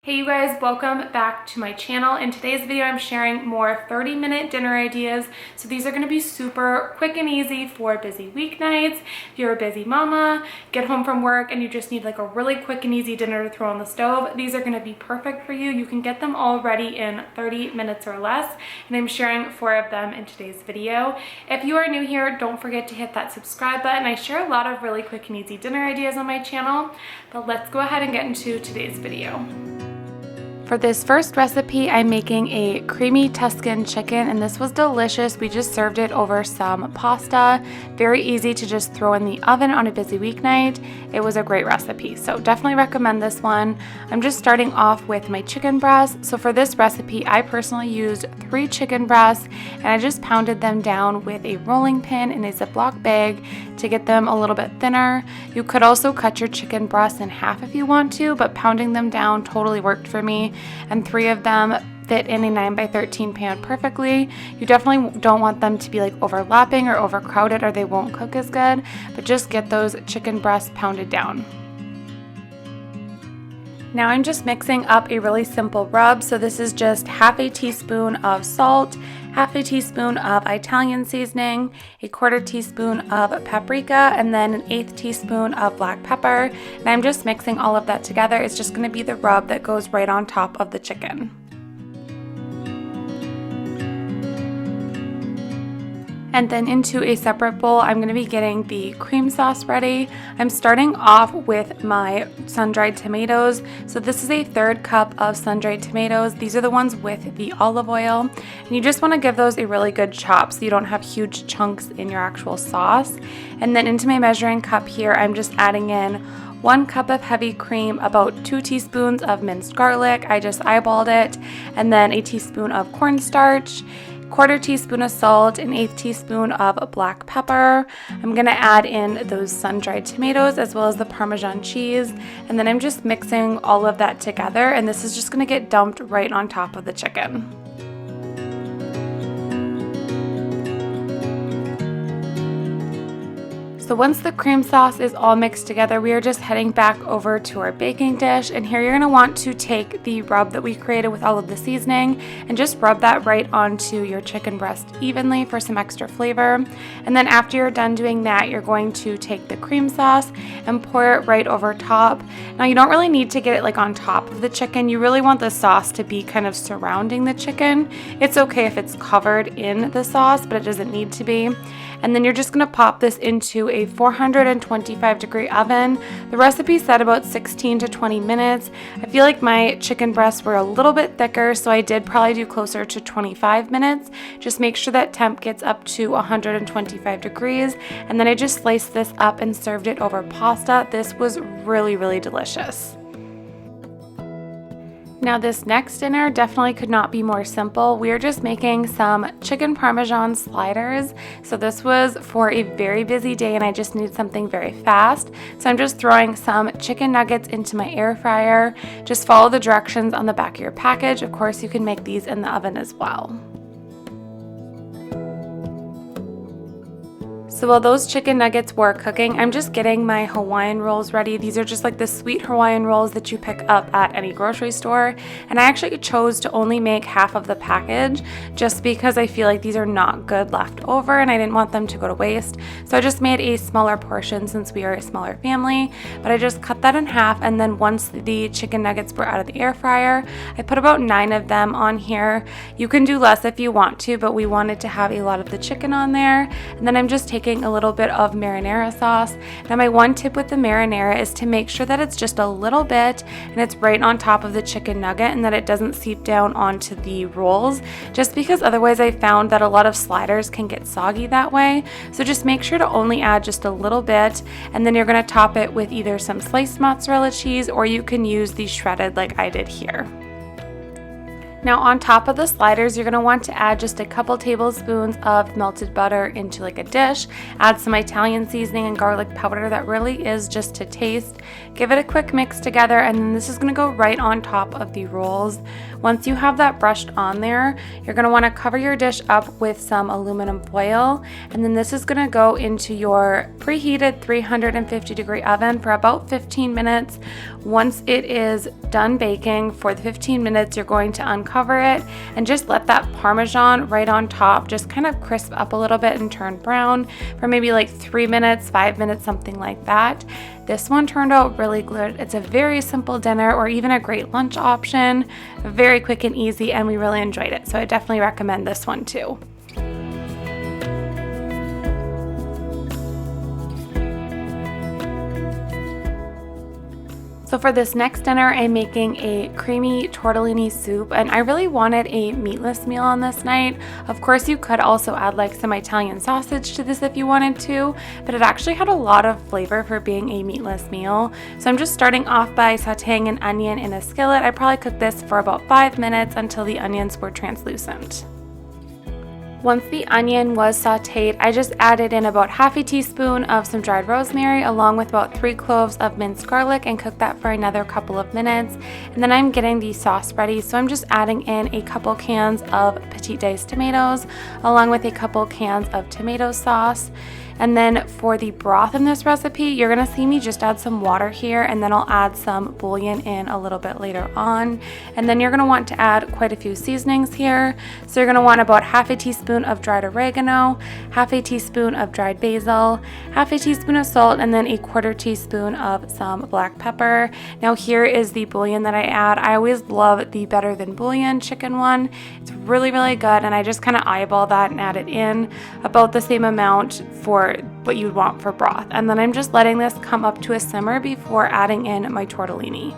Hey you guys, welcome back to my channel. In today's video, I'm sharing more 30-minute dinner ideas. So these are gonna be super quick and easy for busy weeknights. If you're a busy mama, get home from work and you just need like a really quick and easy dinner to throw on the stove, these are gonna be perfect for you. You can get them all ready in 30 minutes or less, and I'm sharing 4 of them in today's video. If you are new here, don't forget to hit that subscribe button. I share a lot of really quick and easy dinner ideas on my channel, but let's go ahead and get into today's video. For this first recipe, I'm making a creamy Tuscan chicken, and this was delicious. We just served it over some pasta. Very easy to just throw in the oven on a busy weeknight. It was a great recipe, so definitely recommend this one. I'm just starting off with my chicken breasts. So for this recipe, I personally used 3 chicken breasts, and I just pounded them down with a rolling pin in a Ziploc bag to get them a little bit thinner. You could also cut your chicken breasts in half if you want to, but pounding them down totally worked for me. And 3 of them fit in a 9x13 pan perfectly. You definitely don't want them to be like overlapping or overcrowded, or they won't cook as good, but just get those chicken breasts pounded down. Now I'm just mixing up a really simple rub. So this is just half a teaspoon of salt, half a teaspoon of Italian seasoning, a 1/4 teaspoon of paprika, and then an 1/8 teaspoon of black pepper. And I'm just mixing all of that together. It's just going to be the rub that goes right on top of the chicken. And then into a separate bowl, I'm going to be getting the cream sauce ready. I'm starting off with my sun-dried tomatoes. So this is a 1/3 cup of sun-dried tomatoes. These are the ones with the olive oil. And you just want to give those a really good chop so you don't have huge chunks in your actual sauce. And then into my measuring cup here, I'm just adding in 1 cup of heavy cream, about 2 teaspoons of minced garlic. I just eyeballed it. And then a teaspoon of cornstarch, 1/4 teaspoon of salt, an 1/8 teaspoon of black pepper. I'm gonna add in those sun-dried tomatoes as well as the Parmesan cheese, and then I'm just mixing all of that together, and this is just gonna get dumped right on top of the chicken. So once the cream sauce is all mixed together, we are just heading back over to our baking dish, and here you're going to want to take the rub that we created with all of the seasoning and just rub that right onto your chicken breast evenly for some extra flavor. And then after you're done doing that, you're going to take the cream sauce and pour it right over top. Now you don't really need to get it like on top of the chicken. You really want the sauce to be kind of surrounding the chicken. It's okay if it's covered in the sauce, but it doesn't need to be. And then you're just going to pop this into a 425-degree oven. The recipe said about 16 to 20 minutes. I feel like my chicken breasts were a little bit thicker, so I did probably do closer to 25 minutes. Just make sure that temp gets up to 125 degrees. And then I just sliced this up and served it over pasta. This was really, really delicious. Now this next dinner definitely could not be more simple. We are just making some chicken Parmesan sliders. So this was for a very busy day and I just needed something very fast. So I'm just throwing some chicken nuggets into my air fryer. Just follow the directions on the back of your package. Of course, you can make these in the oven as well. So while those chicken nuggets were cooking, I'm just getting my Hawaiian rolls ready. These are just like the sweet Hawaiian rolls that you pick up at any grocery store. And I actually chose to only make half of the package just because I feel like these are not good left over and I didn't want them to go to waste. So I just made a smaller portion since we are a smaller family, but I just cut that in half. And then once the chicken nuggets were out of the air fryer, I put about 9 of them on here. You can do less if you want to, but we wanted to have a lot of the chicken on there. And then I'm just taking a little bit of marinara sauce. Now my one tip with the marinara is to make sure that it's just a little bit and it's right on top of the chicken nugget and that it doesn't seep down onto the rolls, just because otherwise I found that a lot of sliders can get soggy that way. So just make sure to only add just a little bit, and then you're going to top it with either some sliced mozzarella cheese or you can use the shredded like I did here. Now on top of the sliders, you're going to want to add just a couple tablespoons of melted butter into like a dish. Add some Italian seasoning and garlic powder that really is just to taste. Give it a quick mix together, and then this is going to go right on top of the rolls. Once you have that brushed on there, you're going to want to cover your dish up with some aluminum foil, and then this is going to go into your preheated 350-degree oven for about 15 minutes. Once it is done baking for the 15 minutes, you're going to uncover it and just let that Parmesan right on top just kind of crisp up a little bit and turn brown for maybe like 3 minutes, 5 minutes, something like that. This one turned out really good. It's a very simple dinner or even a great lunch option, very quick and easy, and we really enjoyed it. So I definitely recommend this one too. So for this next dinner, I'm making a creamy tortellini soup, and I really wanted a meatless meal on this night. Of course, you could also add like some Italian sausage to this if you wanted to, but it actually had a lot of flavor for being a meatless meal. So I'm just starting off by sauteing an onion in a skillet. I probably cooked this for about 5 minutes until the onions were translucent. Once the onion was sauteed, I just added in about half a teaspoon of some dried rosemary along with about 3 cloves of minced garlic and cooked that for another couple of minutes. And then I'm getting the sauce ready, so I'm just adding in a couple cans of petite diced tomatoes along with a couple cans of tomato sauce. And then for the broth in this recipe, you're gonna see me just add some water here, and then I'll add some bouillon in a little bit later on. And then you're gonna want to add quite a few seasonings here. So you're gonna want about half a teaspoon of dried oregano, half a teaspoon of dried basil, half a teaspoon of salt, and then a 1/4 teaspoon of some black pepper. Now here is the bouillon that I add. I always love the Better Than Bouillon chicken one. It's really, really good, and I just kind of eyeball that and add it in about the same amount for what you'd want for broth. And then I'm just letting this come up to a simmer before adding in my tortellini.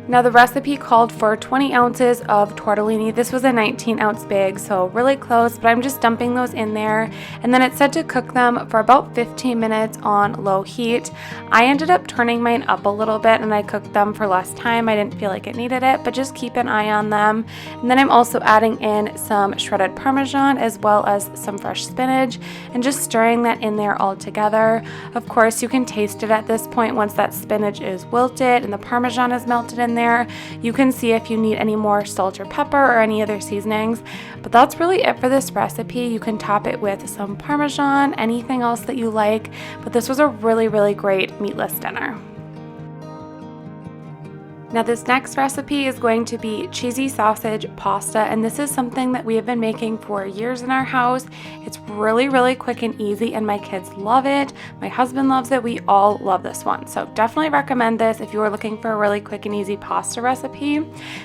Now the recipe called for 20 ounces of tortellini. This was a 19-ounce bag, so really close, but I'm just dumping those in there. And then it said to cook them for about 15 minutes on low heat. I ended up turning mine up a little bit and I cooked them for less time. I didn't feel like it needed it, but just keep an eye on them. And then I'm also adding in some shredded Parmesan as well as some fresh spinach and just stirring that in there all together. Of course, you can taste it at this point once that spinach is wilted and the Parmesan is melted in there. You can see if you need any more salt or pepper or any other seasonings, but that's really it for this recipe. You can top it with some Parmesan, anything else that you like, but this was a really, really great meatless dinner. Now this next recipe is going to be cheesy sausage pasta, and this is something that we have been making for years in our house. It's really, really quick and easy, and my kids love it. My husband loves it. We all love this one. So definitely recommend this if you are looking for a really quick and easy pasta recipe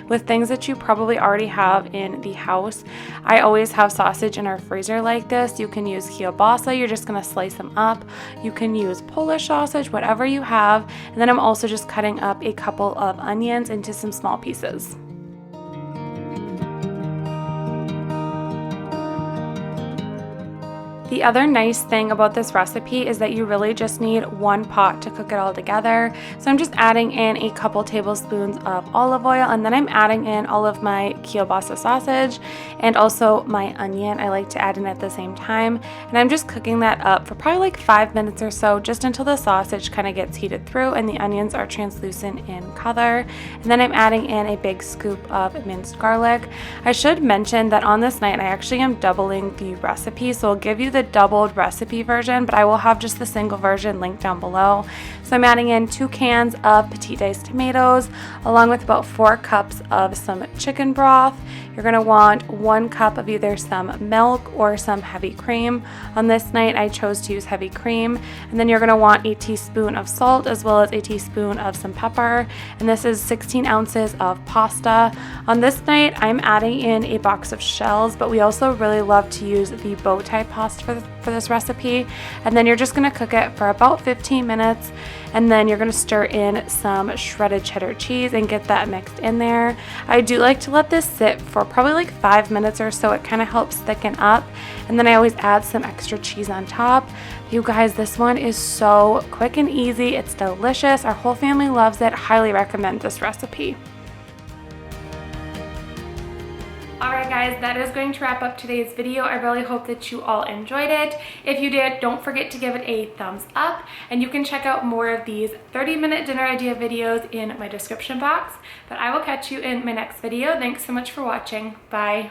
with things that you probably already have in the house. I always have sausage in our freezer like this. You can use kielbasa. You're just going to slice them up. You can use Polish sausage, whatever you have. And then I'm also just cutting up a couple of onions into some small pieces. The other nice thing about this recipe is that you really just need one pot to cook it all together. So I'm just adding in a couple tablespoons of olive oil, and then I'm adding in all of my kielbasa sausage and also my onion. I like to add in at the same time, and I'm just cooking that up for probably like 5 minutes or so, just until the sausage kind of gets heated through and the onions are translucent in color. And then I'm adding in a big scoop of minced garlic. I should mention that on this night I actually am doubling the recipe, so I'll give you the doubled recipe version, but I will have just the single version linked down below. So I'm adding in 2 cans of petite diced tomatoes along with about 4 cups of some chicken broth. You're going to want 1 cup of either some milk or some heavy cream. On this night I chose to use heavy cream. And then you're going to want a teaspoon of salt as well as a teaspoon of some pepper. And this is 16 ounces of pasta. On this night I'm adding in a box of shells, but we also really love to use the bow tie pasta for this recipe. And then you're just going to cook it for about 15 minutes. And then you're going to stir in some shredded cheddar cheese and get that mixed in there. I do like to let this sit for probably like 5 minutes or so. It kind of helps thicken up. And then I always add some extra cheese on top. You guys, this one is so quick and easy. It's delicious. Our whole family loves it. Highly recommend this recipe. Alright guys, that is going to wrap up today's video. I really hope that you all enjoyed it. If you did, don't forget to give it a thumbs up, and you can check out more of these 30-minute dinner idea videos in my description box. But I will catch you in my next video. Thanks so much for watching. Bye.